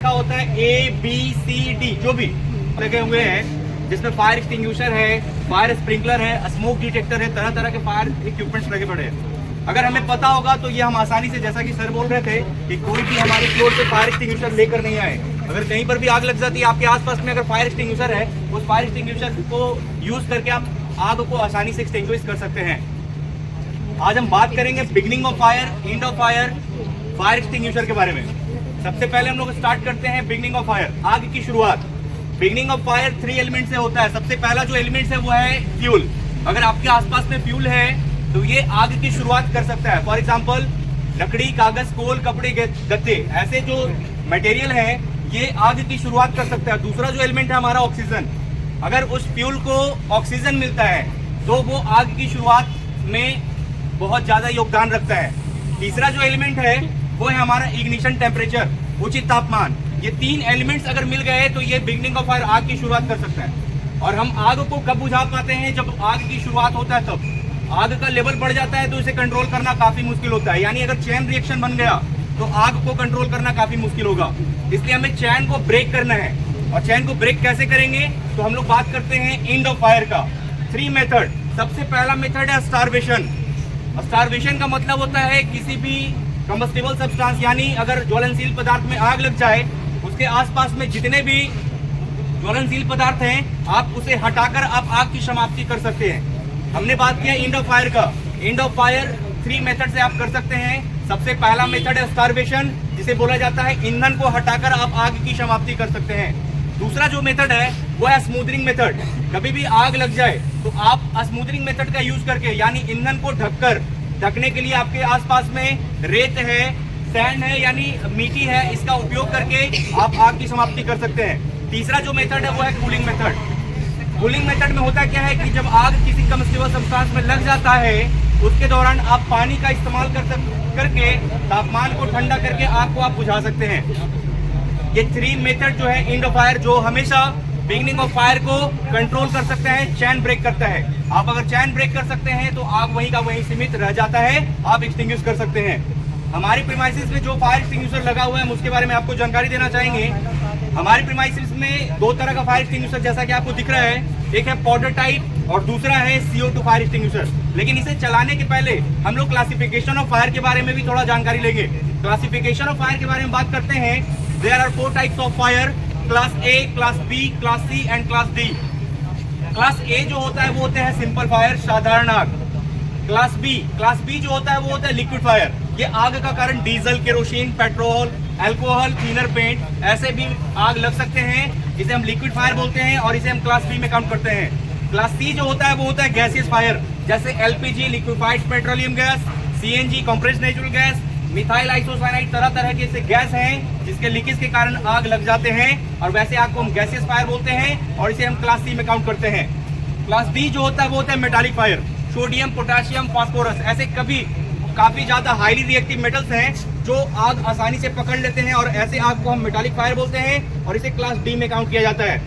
का होता है ABCD जो भी लगे हुए हैं, जिसमें फायर एक्सटिंग्विशर है, फायर स्प्रिंकलर है, स्मोक डिटेक्टर है, तरह तरह के फायर इक्विपमेंट्स लगे पड़े हैं। अगर हमें पता होगा तो ये हम आसानी से, जैसा कि सर बोल रहे थे कि कोई भी हमारे फ्लोर पे फायर एक्सटिंग्विशर लेकर नहीं आए। अगर कहीं पर भी आग लग जाती है आपके आसपास में, अगर फायर एक्सटिंग्विशर है, उस फायर एक्सटिंग्विशर को यूज करके आप आग को आसानी से एक्सटिंग्विश कर सकते हैं। आज हम बात करेंगे beginning of fire, end of fire, fire extinguisher के बारे में। सबसे पहले हम लोग स्टार्ट करते हैं बिगिनिंग ऑफ फायर, आग की शुरुआत। बिगिनिंग ऑफ फायर 3 एलिमेंट से होता है। सबसे पहला जो एलिमेंट है वो है फ्यूल। अगर आपके आसपास में फ्यूल है तो ये आग की शुरुआत कर सकता है। फॉर एग्जाम्पल लकड़ी, कागज, कोल, कपड़े, गत्ते, ऐसे जो मटेरियल है ये आग की शुरुआत कर सकता है। दूसरा जो एलिमेंट है हमारा ऑक्सीजन। अगर उस फ्यूल को ऑक्सीजन मिलता है तो वो आग की शुरुआत में बहुत ज्यादा योगदान रखता है। तीसरा जो एलिमेंट है वो है हमारा इग्निशन टेम्परेचर, उचित तापमान। ये 3 एलिमेंट्स अगर मिल गए तो ये बिगिनिंग ऑफ फायर, आग की शुरुआत कर सकता है। और हम आग को कब बुझा पाते हैं? जब आग की शुरुआत होता है तब। आग का लेवल बढ़ जाता है तो इसे कंट्रोल करना काफी मुश्किल होता है। यानी अगर चेन रिएक्शन बन गया तो आग को कंट्रोल करना काफी मुश्किल होगा। इसलिए हमें चेन को ब्रेक करना है। और चेन को ब्रेक कैसे करेंगे? तो हम लोग बात करते हैं एंड ऑफ फायर का। 3 मेथड। सबसे पहला मेथड है स्टारवेशन। स्टारवेशन का मतलब होता है किसी भी कम्बस्टिबल सब्सटेंस, यानी अगर ज्वलनशील पदार्थ में आग लग जाए, उसके आसपास में जितने भी ज्वलनशील पदार्थ हैं आप उसे हटाकर आप आग की समाप्ति कर सकते हैं। हमने बात किया एंड ऑफ फायर का। एंड ऑफ फायर 3 मेथड से आप कर सकते हैं। सबसे पहला मेथड है स्टारवेशन, जिसे बोला जाता है ईंधन को हटाकर आप आग की समाप्ति कर सकते हैं। दूसरा जो मेथड है वो है स्मूदरिंग मेथड। कभी भी आग लग जाए तो आप स्मूदरिंग मेथड का यूज करके, यानी ईंधन को ढकने के लिए आपके आसपास में रेत है, सैंड है, यानी मिट्टी है, इसका उपयोग करके आप आग की समाप्ति कर सकते हैं। तीसरा जो मेथड है वो है कूलिंग मेथड। कूलिंग मेथड में होता क्या है कि जब आग किसी कम्बस्टिबल सब्सटेंस में लग जाता है उसके दौरान आप पानी का इस्तेमाल करके तापमान को ठंडा करके आग को आप बुझा सकते हैं। ये 3 मेथड जो है एंड ऑफ फायर, जो हमेशा बिगिनिंग ऑफ फायर को कंट्रोल कर सकते हैं, चैन ब्रेक करता है। आप अगर चैन ब्रेक कर सकते हैं तो आग वहीं का वहीं सीमित रह जाता है, आप एक्सटिंग्विश कर सकते हैं। हमारी प्रीमाइसिस में जो फायर एक्सटिंग्विशर लगा हुआ है उसके बारे में आपको जानकारी देना चाहेंगे। हमारी प्रीमाइसिस में 2 तरह का फायर एक्सटिंग्विशर जैसा कि आपको दिख रहा है, एक है पाउडर टाइप और दूसरा है CO2 फायर एक्सटिंग्विशर। लेकिन इसे चलाने के पहले हम लोग क्लासिफिकेशन ऑफ फायर के बारे में भी थोड़ा जानकारी लेंगे। क्लासिफिकेशन ऑफ फायर के बारे में बात करते हैं। There are 4 types of fire, class A, class B, class C and class D। Class A जो होता है वो होते हैं सिंपल फायर, साधारण आग। क्लास B जो होता है वो होता है लिक्विड फायर। ये आग का कारण diesel, kerosene, petrol, alcohol, cleaner paint, ऐसे भी आग लग सकते हैं। इसे हम लिक्विड फायर बोलते हैं और इसे हम क्लास B में काउंट करते हैं। क्लास C जो होता है वो होता है गैसियस फायर, जैसे LPG, liquefied petroleum gas, CNG, compressed natural gas, methyl isocyanide, तरह तरह के ऐसे गैस हैं जिसके लीकेज के कारण आग लग जाते हैं और वैसे आग को हम गैसियस फायर बोलते हैं और इसे हम क्लास C में काउंट करते हैं। क्लास D जो होता है वो होता है metallic fire, sodium, potassium, phosphorus, ऐसे काफी ज्यादा हाईली रिएक्टिव मेटल्स हैं जो आग आसानी से पकड़ लेते हैं और ऐसे आग को हम मेटालिक फायर बोलते हैं और इसे क्लास D में काउंट किया जाता है।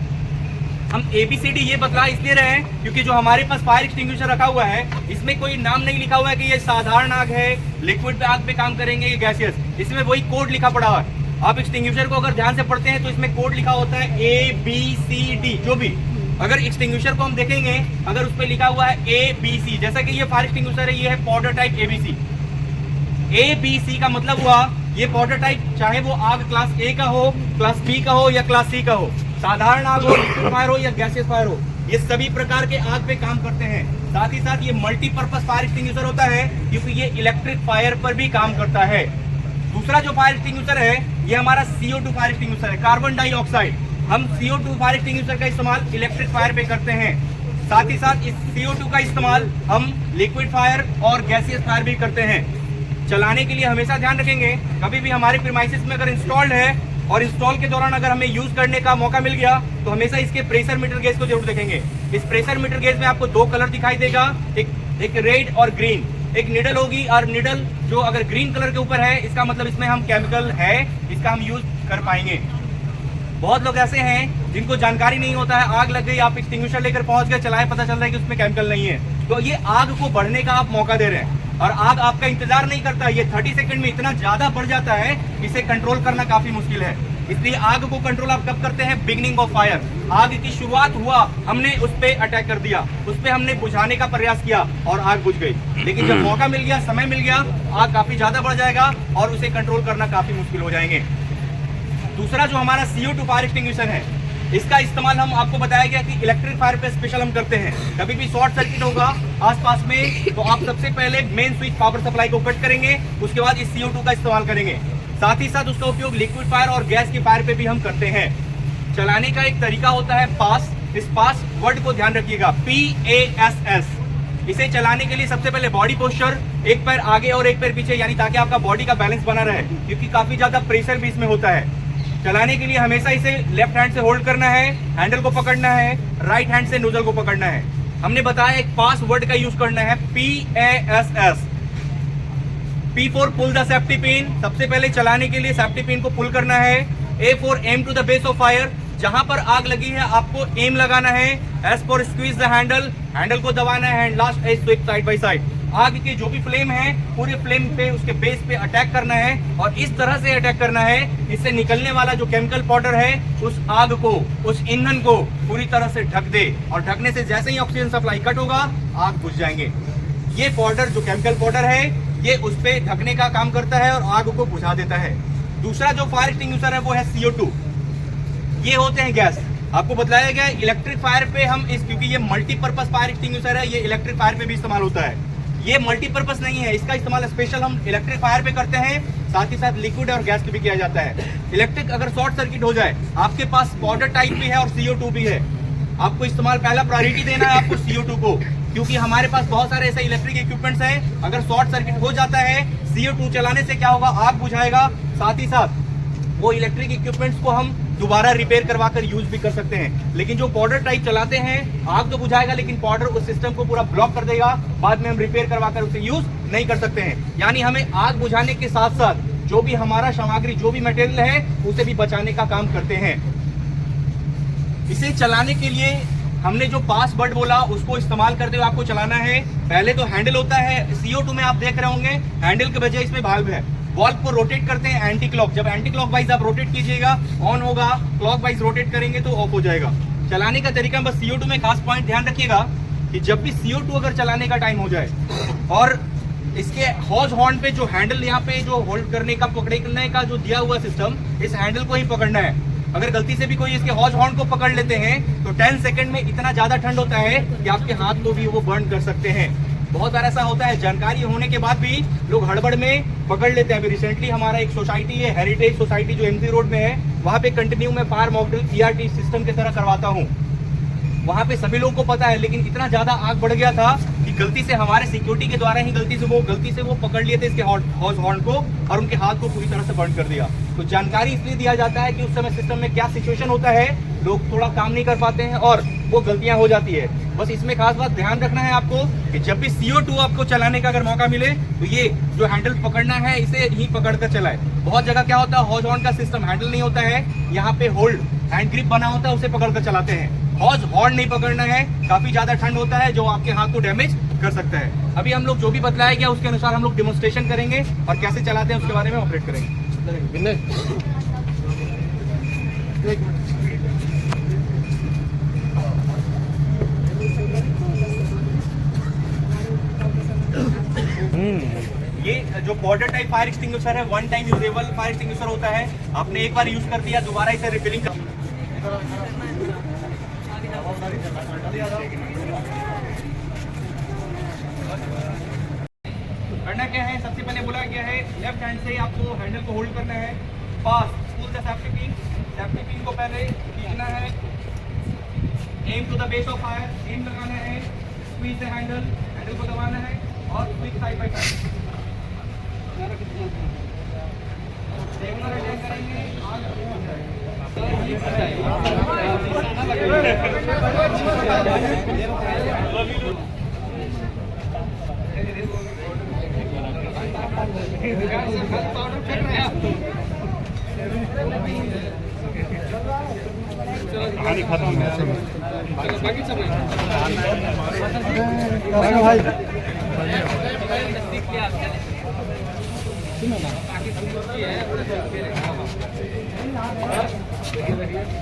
हम ABCD ये बतला इसलिए रहे हैं क्योंकि जो हमारे पास फायर एक्सटिंग्विशर रखा हुआ है इसमें कोई नाम नहीं लिखा हुआ है कि ये साधारण आग है, लिक्विड आग पे काम करेंगे, ये गैसियस। इसमें वही कोड लिखा पड़ा है। आप एक्सटिंग्विशर को अगर ध्यान से पढ़ते हैं तो इसमें कोड लिखा होता है ABCD जो भी। अगर एक्सटिंग्विशर को हम देखेंगे, अगर उस पर लिखा हुआ है ABC, जैसा कि ये फायर एक्सटिंग्विशर है, ये है पाउडर टाइप ABC का मतलब हुआ ये पाउडर टाइप, चाहे वो आग क्लास A का हो, क्लास B का हो या क्लास C का हो, साधारण आग हो, लिक्विड फायर हो या गैसियस फायर हो, ये सभी प्रकार के आग पे काम करते हैं। साथ ही साथ ये मल्टीपर्पज फायर एक्सटिंग्विशर होता है क्योंकि ये इलेक्ट्रिक फायर पर भी काम करता है। दूसरा जो फायर एक्सटिंग्विशर है ये हमारा CO2 फायर एक्सटिंग्विशर है, कार्बन डाइऑक्साइड। हम CO2 फायर एक्सटिंग्विशर का इस्तेमाल इलेक्ट्रिक फायर पे करते हैं। साथ ही साथ इस CO2 का इस्तेमाल हम लिक्विड फायर और गैसियस फायर भी करते हैं। चलाने के लिए हमेशा ध्यान रखेंगे, कभी भी हमारे प्रीमाइसिस में अगर इंस्टॉल्ड है और इंस्टॉल के दौरान अगर हमें यूज करने का मौका मिल गया तो हमेशा इसके प्रेशर मीटर गेज को जरूर देखेंगे। इस प्रेशर मीटर गेज में आपको 2 कलर दिखाई देगा, एक रेड और ग्रीन। एक निडल होगी और निडल जो अगर ग्रीन कलर के ऊपर है इसका मतलब इसमें हम केमिकल है, इसका हम यूज कर पाएंगे। बहुत लोग ऐसे हैं जिनको जानकारी नहीं होता है, आग लग गई, आप एक्सटिंग्विशर लेकर पहुंच गए, चलाए, पता चल रहा है कि उसमें केमिकल नहीं है, तो ये आग को बढ़ने का आप मौका दे रहे हैं और आग आपका इंतजार नहीं करता। ये 30 सेकंड में इतना ज्यादा बढ़ जाता है, इसे कंट्रोल करना काफी मुश्किल है। इसलिए आग को कंट्रोल आप कब करते हैं? बिगनिंग ऑफ फायर, आग की शुरुआत हुआ, हमने उस पर अटैक कर दिया, उस पर हमने बुझाने का प्रयास किया और आग बुझ गई। लेकिन जब मौका मिल गया, समय मिल गया, आग काफी ज्यादा बढ़ जाएगा और उसे कंट्रोल करना काफी मुश्किल हो जाएंगे। दूसरा जो हमारा CO2 फायर एक्सटिंग्विशर है, इसका इस्तेमाल हम आपको बताया गया कि इलेक्ट्रिक फायर पे स्पेशल हम करते हैं। कभी भी शॉर्ट सर्किट होगा आसपास में तो आप सबसे पहले मेन स्विच पावर सप्लाई को कट करेंगे, उसके बाद इस CO2 का इस्तेमाल करेंगे। साथ ही साथ उसका उपयोग लिक्विड फायर और गैस की फायर पे भी हम करते हैं। चलाने का एक तरीका होता है पास। इस पास वर्ड को ध्यान रखिएगा, PASS। इसे चलाने के लिए सबसे पहले बॉडी पोस्चर, एक पैर आगे और एक पैर पीछे, यानी ताकि आपका बॉडी का बैलेंस बना रहे, क्योंकि काफी ज्यादा प्रेशर भी इसमें होता है। चलाने के लिए हमेशा इसे लेफ्ट हैंड से होल्ड करना है, हैंडल को पकड़ना है, राइट हैंड से नोजल को पकड़ना है। हमने बताया एक पास वर्ड का यूज करना है, PASS। P for pull the safety pin, सबसे पहले चलाने के लिए सेफ्टी पिन को पुल करना है। A for aim to the base of fire, जहां पर आग लगी है आपको एम लगाना है। S for squeeze the handle, handle को दबाना है। And last S switch side by side, आग की जो भी फ्लेम है पूरे फ्लेम पे उसके बेस पे अटैक करना है और इस तरह से अटैक करना है, इससे निकलने वाला जो केमिकल पाउडर है उस आग को, उस ईंधन को पूरी तरह से ढक दे, और ढकने से जैसे ही ऑक्सीजन सप्लाई कट होगा आग बुझ जाएंगे। ये पाउडर जो केमिकल पाउडर है ये उस पे ढकने का काम करता है और आग को बुझा देता है। दूसरा जो फायर एक्सटिंग्विशर है वो है CO2। ये होते हैं गैस। आपको बताया गया इलेक्ट्रिक फायर पे हम क्योंकि ये मल्टीपर्पज फायर एक्सटिंग्विशर है, ये इलेक्ट्रिक फायर पे भी इस्तेमाल होता है। ये मल्टीपर्पज नहीं है, इसका इस्तेमाल स्पेशल हम इलेक्ट्रिक फायर पे करते हैं, साथ ही साथ लिक्विड और गैस पे भी किया जाता है। इलेक्ट्रिक अगर शॉर्ट सर्किट हो जाए, आपके पास पाउडर टाइप भी है और CO2 भी है, आपको इस्तेमाल पहला प्रायोरिटी देना है आपको CO2 को, क्योंकि हमारे पास बहुत सारे ऐसे इलेक्ट्रिक इक्विपमेंट्स हैं, अगर शॉर्ट सर्किट हो जाता है CO2 चलाने से क्या होगा, आग बुझाएगा, साथ ही साथ वो इलेक्ट्रिक इक्विपमेंट्स को हम दोबारा रिपेयर करवा कर यूज भी कर सकते हैं। लेकिन जो पाउडर टाइप चलाते हैं, आग तो बुझाएगा लेकिन पाउडर उस सिस्टम को पूरा ब्लॉक कर देगा, बाद में हम रिपेयर करवा कर उसे यूज नहीं कर सकते हैं। यानी हमें आग बुझाने के साथ साथ जो भी हमारा सामग्री, जो भी मटेरियल है उसे भी बचाने का काम करते हैं। इसे चलाने के लिए हमने जो पास वर्ड बोला उसको इस्तेमाल करते हुए आपको चलाना है। पहले तो हैंडल होता है, CO2 में आप देख रहे होंगे हैंडल के बजाय इसमें वाल्व है। वाल्व को रोटेट करते हैं एंटी क्लॉक, जब एंटी क्लॉक वाइज आप रोटेट कीजिएगा ऑन होगा, क्लॉक वाइज रोटेट करेंगे तो ऑफ हो जाएगा। चलाने का तरीका बस CO2 में खास पॉइंट ध्यान रखिएगा कि जब भी CO2 अगर चलाने का टाइम हो जाए और इसके हॉज हॉर्न पे जो हैंडल यहाँ पे जो होल्ड करने का, पकड़ने का जो दिया हुआ सिस्टम, इस हैंडल को ही पकड़ना है। अगर गलती से भी कोई इसके हॉज हॉर्न को पकड़ लेते हैं तो 10 सेकंड में इतना ज्यादा ठंड होता है कि आपके हाथ को भी वो बर्न कर सकते हैं। बहुत बार ऐसा होता है, जानकारी होने के बाद भी लोग हड़बड़ में पकड़ लेते हैं। अभी रिसेंटली हमारा एक सोसाइटी है, हेरिटेज सोसाइटी जो MC रोड में है, वहाँ पे कंटिन्यू मैं फायर मॉकड्रिल ERT सिस्टम की तरह करवाता हूँ। वहाँ पे सभी लोगों को पता है, लेकिन इतना ज्यादा आग बढ़ गया था कि गलती से हमारे सिक्योरिटी के द्वारा ही गलती से वो पकड़ लिए थे इसके हॉज हॉर्न को और उनके हाथ को पूरी तरह से बर्न कर दिया। तो जानकारी इसलिए दिया जाता है कि उस समय सिस्टम में क्या सिचुएशन होता है, लोग थोड़ा काम नहीं कर पाते हैं और वो गलतियां हो जाती है। बस इसमें खास बात ध्यान रखना है आपको कि जब भी CO2 आपको चलाने का अगर मौका मिले तो ये जो हैंडल पकड़ना है इसे ही पकड़ कर चलाए। बहुत जगह क्या होता है, हॉज हॉर्न का सिस्टम हैंडल नहीं होता है, यहाँ पे होल्ड हैंड ग्रिप बना होता है, उसे पकड़ कर चलाते हैं। हॉज हॉर्न नहीं पकड़ना है, काफी ज्यादा ठंड होता है जो आपके हाथ को डैमेज कर सकता है। अभी हम लोग जो भी बतलाया गया उसके अनुसार हम लोग डेमोन्स्ट्रेशन करेंगे और कैसे चलाते हैं उसके बारे में ऑपरेट करेंगे। ये जो पाउडर टाइप फायर एक्सटिंग्विशर है, one time usable fire extinguisher होता है। आपने एक बार यूज कर दिया, दोबारा इसे रिफिलिंग करना क्या है, सबसे पहले बोला गया है लेफ्ट हैंड से आपको हैंडल को होल्ड करना है, pass pull the safety pin को पहले खींचना है, aim to the base of fire, aim लगाना है, स्क्वीज द हैंडल को दबाना है और स्विच साइड बाय साइड करेंगे। कहानी खत्म है। बाकी सब भाई देखिए